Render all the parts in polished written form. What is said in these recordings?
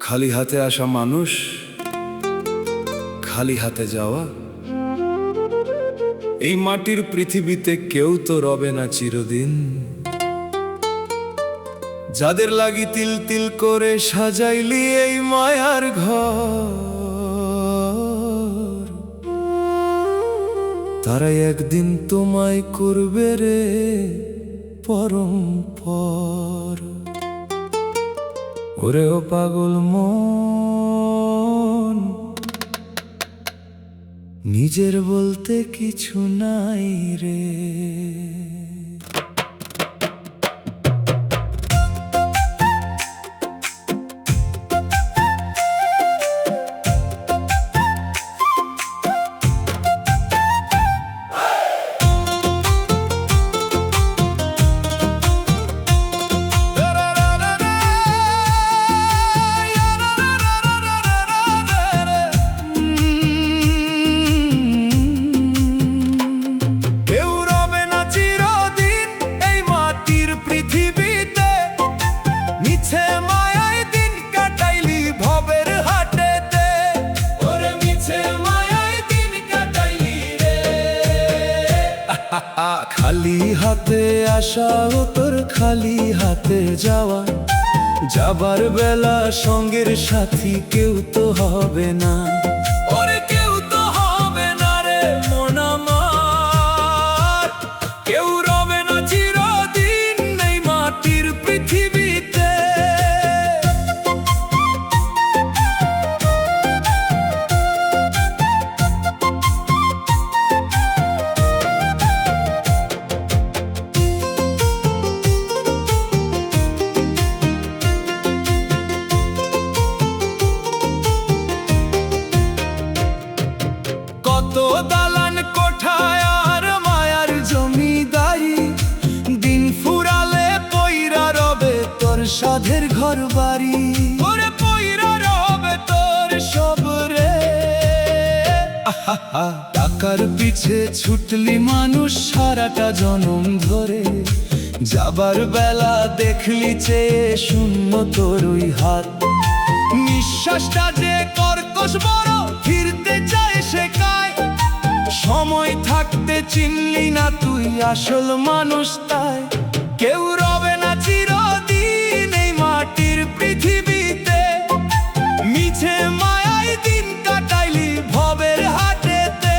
খালি হাতে আসা মানুষ, খালি হাতে যাওয়া। এই মাটির পৃথিবীতে কেউ তো রবে না চিরদিন। যাদের লাগি তিল তিল করে সাজাইলি এই মায়ার ঘর, তারাই একদিন তোমায় করবে রে পরম পর। ওরে ও পাগল মন, নিজের বলতে কিছু নাই রে। খালি হাতে আসা ও তোর খালি হাতে যাওয়া, যাবার বেলা সঙ্গের সাথী কেউ তো হবে না। ওরে কেউ তো হবে না রে মন আমার, কেউ রবে না চিরদিন এই মাটির পৃথিবীতে। কত দালান কোঠায় আর মায়ার জমিদারি, দিন ফুরালে পইরা রবে তোর সাধের ঘর বাড়ি। ওরে পইরা রবে তোর সব রে। টাকার পিছে ছুটলি মানুষ সারাটা জনম ধরে, যাবার বেলা দেখলি চেয়ে শূন্য তোর ওই হাত। নিঃশ্বাসটা যে কর্কশ বড়, ফিরতে চায় সে কায়। সময় থাকতে চিনলি না তুই আসল মানুষ, তাই কেউ রবে না চিরদিন এই মাটির পৃথিবীতে। মিছে মায়ায় দিন কাটাইলি ভবের হাটেতে।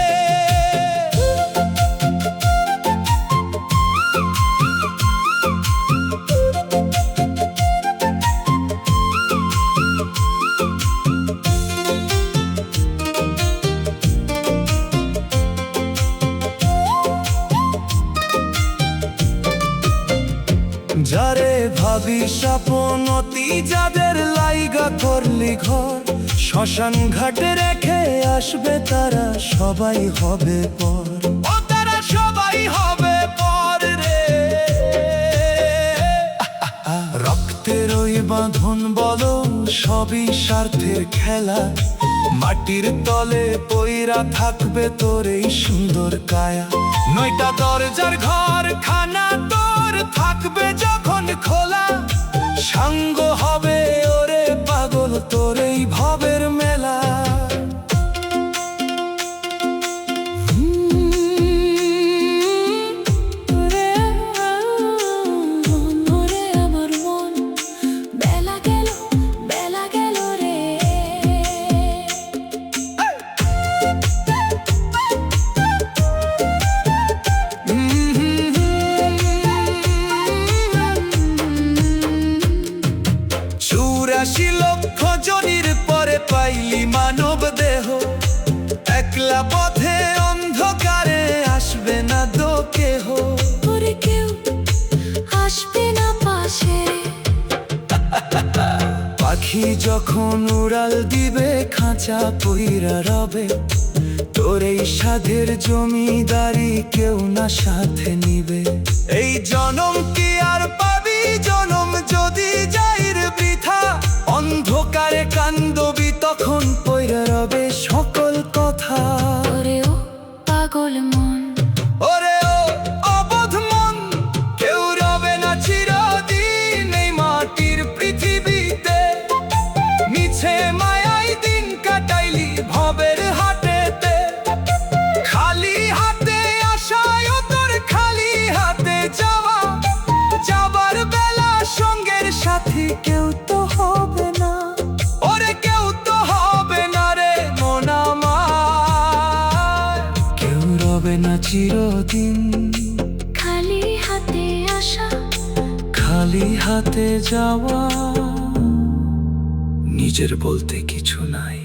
যারে ভাবিস আপন অতি, যাদের লাইগা করলি ঘর, শ্মশান ঘাটে রেখে আসবে তারা সবাই হবে পর। ও তারা সবাই হবে পর রে। রক্তের ওই বাঁধন বলো সবই স্বার্থের খেলা, মাটির তলে পইরা থাকবে তোর এই সুন্দর কায়া। 9টা দরজার ঘর খানা তোর থাকবে যখন খোলা, সাঙ্গ হবে ওরে পাগল তোর এই ভবের মেলা। লক্ষ জনির পরে পাইলি মানব দেহ, একলা পথে অন্ধকারে আসবে না দো কেহ। ওরে কেউ আসবে না পাশে। পাখি যখন উড়াল দিবে খাঁচা পইরা রবে, তোর এই সাধের জমিদারি কেউ না সাথে নিবে। এই জনম কি আর পাবি জনম যদি যাইর বৃথা, অন্ধকারে কান্দবি তখন পইরা রবে সকল কথা। ওরে ও পাগল মন, ওরে ও অবোধ মন, কেউ রবে না চিরদিন এই মাটির পৃথিবীতে। চিরদিন। খালি হাতে আসা, খালি হাতে যাওয়া, নিজের বলতে কিছু নাই।